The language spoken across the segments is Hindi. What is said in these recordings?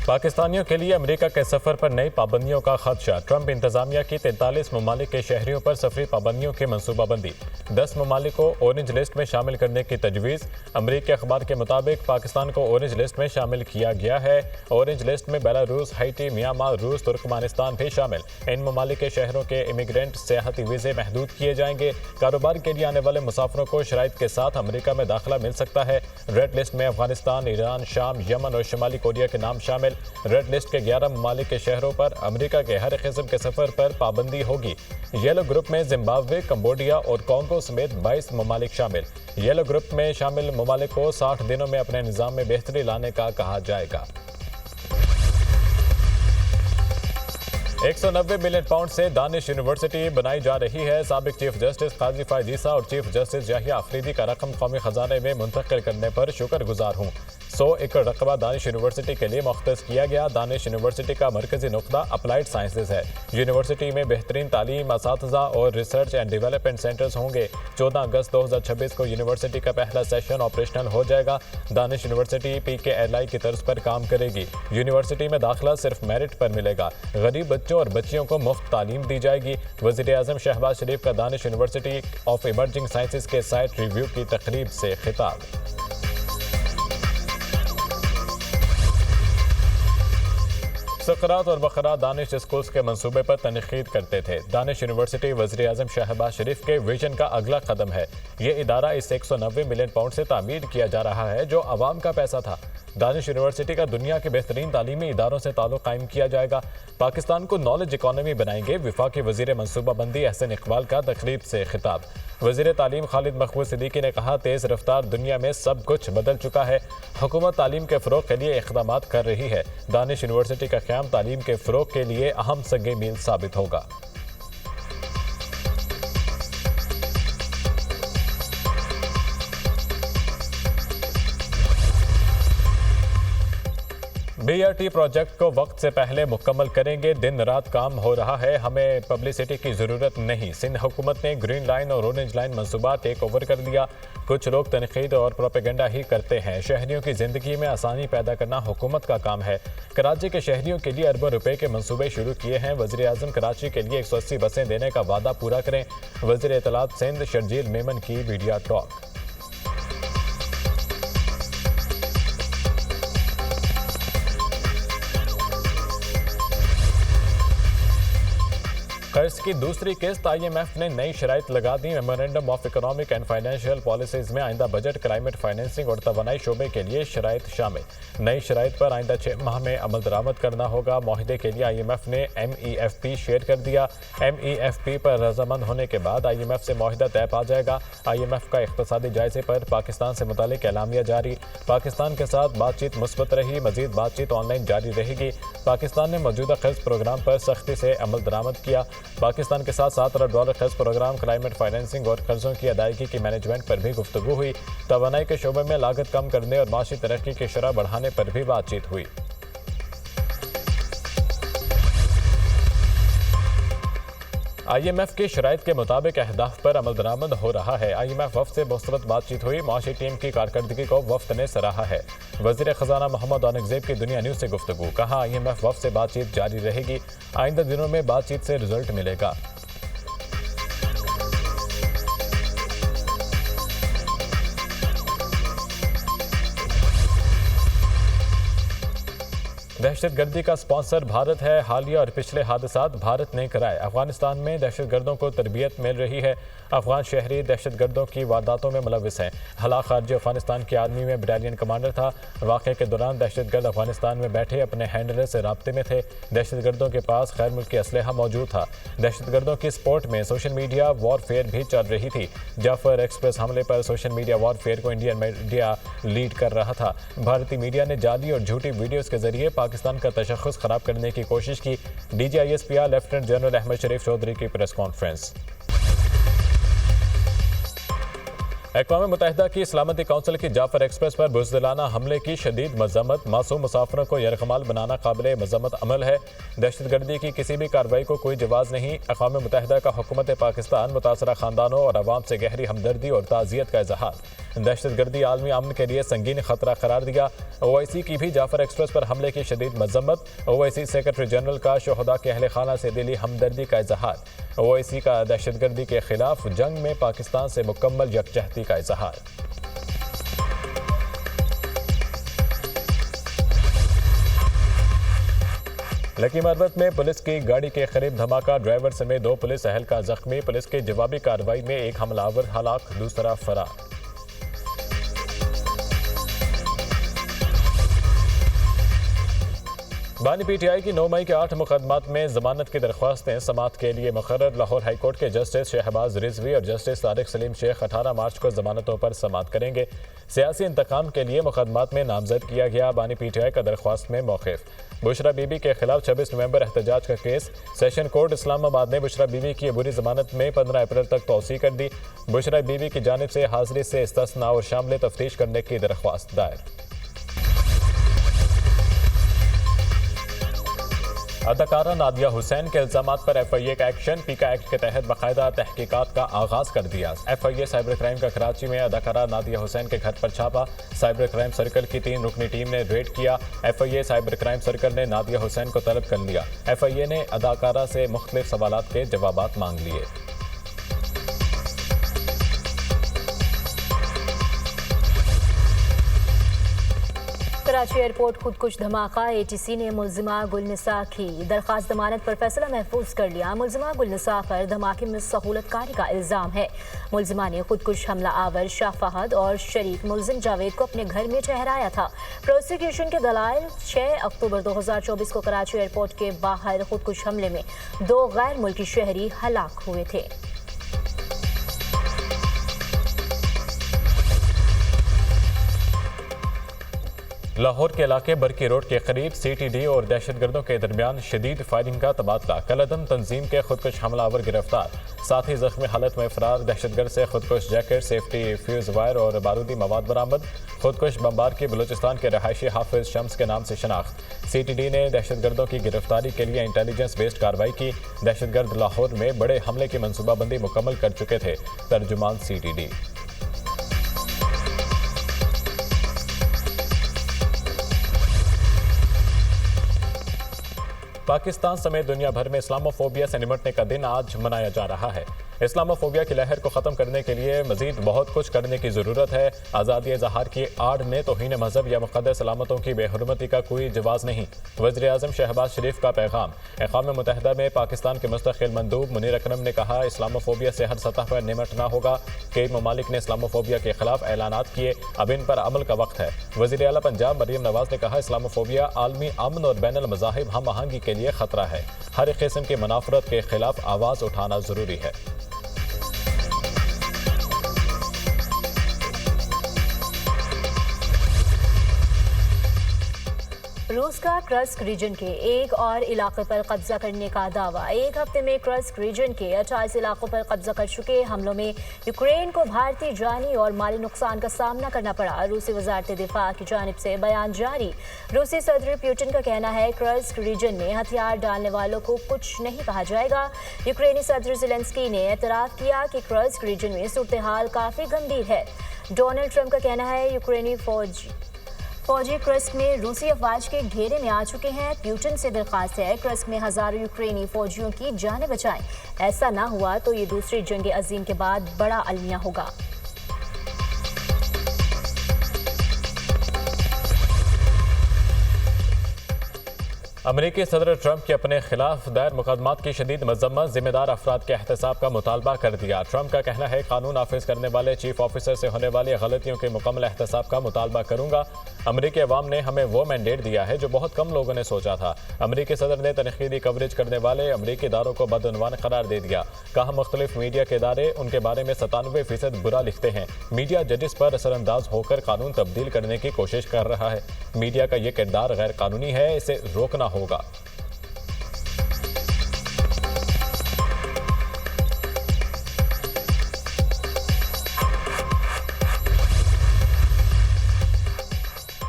पाकिस्तानियों के लिए अमेरिका के सफर पर नई पाबंदियों का खदशा। ट्रंप इंतजामिया की 43 ममालिक के शहरियों पर सफरी पाबंदियों की मनसूबाबंदी। 10 ममालिक को ऑरेंज लिस्ट में शामिल करने की तजवीज़। अमरीकी अखबार के मुताबिक पाकिस्तान को ऑरेंज लिस्ट में शामिल किया गया है। ऑरेंज लिस्ट में बेलारूस, हाइटी, म्यांमार, रूस, तुर्कमानिस्तान भी शामिल। इन ममालिक के शहरों के इमिग्रेंट सियाहती वीज़े महदूद किए जाएंगे। कारोबार के लिए आने वाले मुसाफिरों को शराइत के साथ अमरीका में दाखिला मिल सकता है। रेड लिस्ट में अफगानिस्तान, ईरान, शाम, यमन और शुमाली कोरिया के नाम शामिल। रेड लिस्ट के 11 ममालिक के शहरों पर अमेरिका के हर किस्म के सफर पर पाबंदी होगी। येलो ग्रुप में जिम्बाब्वे, कंबोडिया और कॉन्गो समेत 22 ममालिक शामिल। येलो ग्रुप में शामिल ममालिक को 60 दिनों में अपने निज़ाम में बेहतरी लाने का कहा जाएगा। 190 मिलियन पाउंड से दानिश यूनिवर्सिटी बनाई जा रही है। साबिक चीफ जस्टिस काजी फायज ईसा और चीफ जस्टिस याहिया अफरीदी का रकम कौमी खजाने में मुंतकिल करने पर शुक्रगुजार हूँ। 100 एकड़ रकबा दानिश यूनिवर्सिटी के लिए मुख्तस किया गया। दानिश यूनिवर्सिटी का मरकजी नुक्ता अप्लाइड साइंसेज है। यूनिवर्सिटी में बेहतरीन तालीम, असातिज़ा और रिसर्च एंड डेवलपमेंट सेंटर्स होंगे। 14 अगस्त 2026 को यूनिवर्सिटी का पहला सेशन ऑपरेशनल हो जाएगा। दानिश यूनिवर्सिटी PKLI की तर्ज पर काम करेगी। यूनिवर्सिटी में दाखिला सिर्फ मेरिट पर मिलेगा। गरीब बच्चों और बच्चियों को मुफ्त तालीम दी जाएगी। वज़ीर-ए-आज़म शहबाज शरीफ का Danish university of emerging sciences के साइट रिव्यू की तकरीब से खिताब। सकरात और बखरा दानिश स्कूल्स के मंसूबे पर तनकीद करते थे। दानिश यूनिवर्सिटी वज़ीर-ए-आज़म शहबाज शरीफ के विजन का अगला कदम है। ये इदारा इस 190 मिलियन पाउंड से तामीर किया जा रहा है जो अवाम का पैसा था। दानिश यूनिवर्सिटी का दुनिया के बेहतरीन तालीमी इदारों से ताल्लुक़ कायम किया जाएगा। पाकिस्तान को नॉलेज इकॉनमी बनाएंगे। वफाकी वज़ीर मनसूबाबंदी एहसन इकबाल का तकरीब से खिताब। वज़ीर तालीम खालिद मकबूल सिद्दीकी ने कहा, तेज़ रफ्तार दुनिया में सब कुछ बदल चुका है। हुकूमत तालीम के फ़रोग़ के लिए इक़दामात कर रही है। दानिश यूनिवर्सिटी का क़याम तालीम के फ़रोग़ के लिए अहम संग मील साबित होगा। BRT प्रोजेक्ट को वक्त से पहले मुकम्मल करेंगे। दिन रात काम हो रहा है, हमें पब्लिसिटी की ज़रूरत नहीं। सिंध हुकूमत ने ग्रीन लाइन और ऑरेंज लाइन मंसूबा टेक ओवर कर दिया। कुछ लोग तनकीद और प्रोपेगेंडा ही करते हैं। शहरियों की ज़िंदगी में आसानी पैदा करना हुकूमत का काम है। कराची के शहरियों के लिए अरबों रुपए के मंसूबे शुरू किए हैं। वज़ीर-ए-आज़म कराची के लिए 180 बसें देने का वादा पूरा करें। वज़ीर इत्तलात सिंध शर्जील मेमन की मीडिया टॉक। कर्ज की दूसरी किस्त IMF ने नई शराइत लगा दी। Memorandum of economic and financial policies में आइंदा बजट, क्लाइमेट फाइनेंसिंग और तवानाई शोबे के लिए शराइत शामिल। नई शराइत पर आइंदा 6 माह में अमल दरामद करना होगा। माहिदे के लिए IMF ने MEFP शेयर कर दिया। MEFP पर रजामंद होने के बाद IMF से माहिदा तय पा जाएगा। IMF का इक़्तिसादी जायजे पर पाकिस्तान से मुतालिक एलामिया जारी। पाकिस्तान के साथ बातचीत मुस्बत रही, मजीद बातचीत ऑनलाइन जारी रहेगी। पाकिस्तान ने मौजूदा कर्ज प्रोग्राम पर सख्ती से अमल दरामद किया। पाकिस्तान के साथ $7 कर्ज प्रोग्राम, क्लाइमेट फाइनेंसिंग और कर्जों की अदायगी की मैनेजमेंट पर भी गुफ्तगू हुई। तवानाई के शोबे में लागत कम करने और माशी तरक्की की शरह बढ़ाने पर भी बातचीत हुई। IMF की शराइत के मुताबिक अहदाफ पर अमल दरामद हो रहा है। IMF वफ़द से मुस्तरद बातचीत हुई। माशी टीम की कारकर्दगी को वफ़द ने सराहा है। वज़ीर ख़जाना मोहम्मद औरंगज़ेब की दुनिया न्यूज़ से गुफ्तगू। कहा, IMF वफ़द से बातचीत जारी रहेगी। आइंदा दिनों में बातचीत से रिजल्ट मिलेगा। दहशतगर्दी का स्पॉन्सर भारत है। हालिया और पिछले हादसात भारत ने कराए। अफगानिस्तान में दहशतगर्दों को तरबियत मिल रही है। अफगान शहरी दहशतगर्दों की वारदातों में मुलविस हैं। हलाक खारजी अफगानिस्तान की आर्मी में बटालियन कमांडर था। वाक़े के दौरान दहशतगर्द अफगानिस्तान में बैठे अपने हैंडलर से राब्ते में थे। दहशतगर्दों के पास गैर मुल्की असलहा मौजूद था। दहशतगर्दों की सपोर्ट में सोशल मीडिया वॉरफेयर भी चल रही थी। जाफर एक्सप्रेस हमले पर सोशल मीडिया वॉरफेयर को इंडियन मीडिया लीड कर रहा था। भारतीय मीडिया ने जाली और झूठी वीडियोज़ के जरिए पाकिस्तान का तशख़्ख़ुस ख़राब करने की कोशिश की। DGISPR लेफ्टिनेंट जनरल अहमद शरीफ चौधरी की प्रेस कॉन्फ्रेंस। अक़वाम मुत्तहिदा की सलामती कौंसिल की जाफर एक्सप्रेस पर बुज़दिलाना हमले की शदीद मज़म्मत। मासूम मुसाफिरों को यरगमाल बनाना काबिल मज़म्मत अमल है। दहशतगर्दी की किसी भी कार्रवाई को कोई जवाज़ नहीं। अक़वाम मुत्तहिदा का हुकूमत पाकिस्तान मुतासरा ख़ानदानों और अवाम से गहरी हमदर्दी और ताज़ियत का इजहार। दहशतगर्दी आलमी अमन के लिए संगीन खतरा करार दिया। OIC की भी जाफर एक्सप्रेस पर हमले की शदीद मज़म्मत। OIC सेक्रेटरी जनरल का शोहदा के अहले खाना से दिली हमदर्दी का इजहार। OIC का दहशतगर्दी के खिलाफ जंग में पाकिस्तान से मुकम्मल यकजहती का इजहार। लकी मरवत में पुलिस की गाड़ी के करीब धमाका, ड्राइवर समेत 2 पुलिस अहलकार जख्मी। पुलिस की जवाबी कार्रवाई में एक हमलावर हलाक, दूसरा फरार। बानी PTI की 9 मई के 8 मुकदमात में जमानत की दरख्वास्तें समाअत के लिए मुकर्रर। लाहौर हाईकोर्ट के जस्टिस शहबाज रिजवी और जस्टिस तारिक सलीम शेख 18 मार्च को जमानतों पर समाअत करेंगे। सियासी इंतकाम के लिए मुकदमात में नामजद किया गया बानी PTI का दरख्वास्त में मौक़िफ़। बुशरा बीबी के खिलाफ 26 नवंबर एहतजाज का केस। सेशन कोर्ट इस्लामाबाद ने बुशरा बीबी की अबूरी जमानत में 15 अप्रैल तक तौसी कर दी। बुशरा बीबी की जानिब से हाजिरी से इस्तिस्ना और शामिल तफ्तीश करने की दरख्वास्त दायर। अदाकारा नादिया हुसैन के इल्जामात पर FIA का एक्शन। पीका एक्ट के तहत बाकायदा तहकीकात का आगाज कर दिया। FIA साइबर क्राइम का कराची में अदाकारा नादिया हुसैन के घर पर छापा। साइबर क्राइम सर्कल की 3 रुकनी टीम ने रेड किया। FIA साइबर क्राइम सर्कल ने नादिया हुसैन को तलब कर लिया। FIA ने अदाकारा से मुख्तलिफ सवालात के जवाबात मांग लिए। कराची एयरपोर्ट खुदकुश धमाका। ATC ने मुल्जिमा गुलनिसा की दरखास्त जमानत पर फैसला महफूज कर लिया। मुल्जिमा गुलनिसा पर धमाके में सहूलत कारी का इल्ज़ाम है। मुल्जिमा ने खुदकुश हमला आवर शाह फहद और शरीक मुल्जिम जावेद को अपने घर में ठहराया था। प्रोसिक्यूशन के दलाइल 6 अक्टूबर 2024 को कराची एयरपोर्ट के बाहर खुदकुश हमले में 2 गैर मुल्की शहरी हलाक हुए थे। लाहौर के इलाके बरकी रोड के करीब CTD और दहशतगर्दों के दरमियान शदीद फायरिंग का तबादला। कलअदम तंजीम के खुदकुश हमलावर गिरफ्तार, साथ ही जख्मी हालत में फरार। दहशतगर्द से खुदकुश जैकेट, सेफ्टी फ्यूज वायर और बारूदी मवाद बरामद। खुदकुश बमबार की बलूचिस्तान के रहायशी हाफिज शम्स के नाम से शनाख्त। CTD ने दहशतगर्दों की गिरफ्तारी के लिए इंटेलिजेंस बेस्ड कार्रवाई की। दहशतगर्द लाहौर में बड़े हमले की मनसूबाबंदी मुकम्मल कर चुके थे। तर्जुमान CTD। पाकिस्तान समेत दुनिया भर में इस्लामोफोबिया से निपटने का दिन आज मनाया जा रहा है। इस्लामोफोबिया की लहर को ख़त्म करने के लिए मजीद बहुत कुछ करने की ज़रूरत है। आज़ादी इज़हार की आड़ में तौहीन मजहब या मुक़द्दस सलामतों की बेहुरमती का कोई जवाज़ नहीं। वज़ीर आज़म शहबाज शरीफ का पैगाम। अक़वाम मुत्तहिदा में पाकिस्तान के मुस्तक़िल मंदूब मुनीर अकरम ने कहा, इस्लामोफोबिया से हर सतह पर निपटना होगा। कई ममालिक ने इस्लामोफोबिया के खिलाफ ऐलानात किए, अब इन पर अमल का वक्त है। वज़ीर आला पंजाब मरियम नवाज ने कहा, इस्लामोफोबिया आलमी अमन और बैनुल मज़ाहिब हम आहंगी के लिए खतरा है। हर एक किस्म की मुनाफरत के खिलाफ आवाज़ उठाना ज़रूरी है। रूस का कर्स्क रीजन के एक और इलाके पर कब्जा करने का दावा। एक हफ्ते में कर्स्क रीजन के 28 इलाकों पर कब्जा कर चुके हमलों में यूक्रेन को भारतीय जानी और माली नुकसान का सामना करना पड़ा। रूसी वजारत दिफा की जानिब से बयान जारी। रूसी सदर पुतिन का कहना है, कर्स्क रीजन में हथियार डालने वालों को कुछ नहीं कहा जाएगा। यूक्रेनी सदर ज़ेलेंस्की ने एतराफ़ किया कि कर्स्क रीजन में सूरत हाल काफ़ी गंभीर है। डोनाल्ड ट्रंप का कहना है, यूक्रेनी फौजी कर्स्क में रूसी अफवाज के घेरे में आ चुके हैं। पुतिन से दरख्वास्त है, कर्स्क में हजारों यूक्रेनी फौजियों की जानें बचाएं। ऐसा ना हुआ तो ये दूसरी जंग अजीम के बाद बड़ा अलमिया होगा। अमरीकी सदर ट्रंप के अपने खिलाफ दायर मुकदमात की शदीद मजम्मत। जिम्मेदार अफराद के एहतसाब का मुतालबा कर दिया। ट्रंप का कहना है, कानून नाफिज करने वाले चीफ ऑफिसर से होने वाली गलतियों के मुकम्मल एहतसाब का मुतालबा करूंगा। अमरीकी अवाम ने हमें वो मैंडेट दिया है जो बहुत कम लोगों ने सोचा था। अमरीकी सदर ने तनकीदी कवरेज करने वाले अमरीकी इदारों को बदउनवान करार दे दिया। कहा, मुख्तलिफ मीडिया के इदारे उनके बारे में 97% बुरा लिखते हैं। मीडिया जजेस पर असरअंदाज होकर कानून तब्दील करने की कोशिश कर रहा है। मीडिया का ये किरदार गैर कानूनी है, इसे रोकना होगा।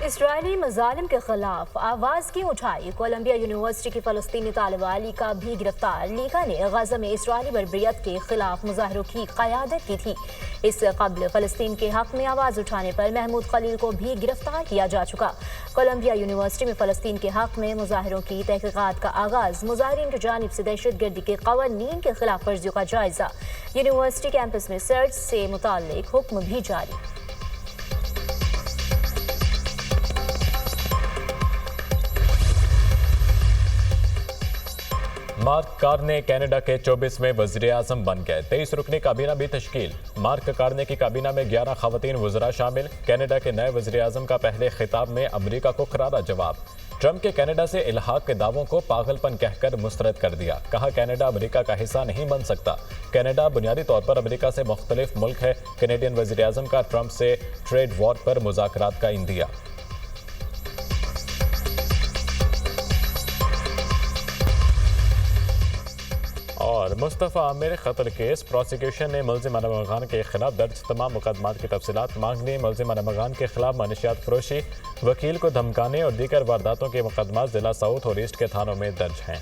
इसराइली मजालिम के खिलाफ आवाज की उठाई। कोलंबिया यूनिवर्सिटी की फलस्तीनी तालिबा लीका भी गिरफ्तार। लीका ने गजा में इसराइली बर्बरियत के खिलाफ मुजाहरों की क़यादत की थी। इससे कबल फलस्तीन के हक में आवाज उठाने पर महमूद खलील को भी गिरफ्तार किया जा चुका। कोलंबिया यूनिवर्सिटी में फलस्तीन के हक में मुजाहरों की तहकीकात का आगाज। मुजाहिरीन की जानिब से दहशतगर्दी के क़वानीन के खिलाफ वर्जियों का जायजा। यूनिवर्सिटी कैंपस में सर्च से मुताल्लिक हुक्म भी जारी। मार्क कार्ने कनाडा के 24वें वज़ीर-ए-आज़म बन गए। 23 रुकनी काबीना भी तश्कील। मार्क कार्ने की काबीना में 11 ख़वातीन वज़रा शामिल। कनाडा के नए वज़ीर-ए-आज़म का पहले खिताब में अमरीका को करारा जवाब। ट्रंप के कनाडा से इल्हाक के दावों को पागलपन कहकर मुस्तरद कर दिया। कहा कनाडा अमरीका का हिस्सा नहीं बन सकता। कनाडा बुनियादी तौर पर अमरीका से मुख्तलिफ मुल्क है। कैनेडियन वज़ीर-ए-आज़म का ट्रंप से ट्रेड वॉर पर मुज़ाकरात का इंदिया। और मुस्तफ़ा आमिर कत्ल केस। प्रोसिक्यूशन ने मुल्ज़िम अनम खान के खिलाफ दर्ज तमाम मुकदमात की तफसीलात मांग ली। मुल्ज़िम अनम खान के खिलाफ मानशियात फरोशी, वकील को धमकाने और दीगर वारदातों के मुकदमात जिला साउथ और ईस्ट के थानों में दर्ज हैं।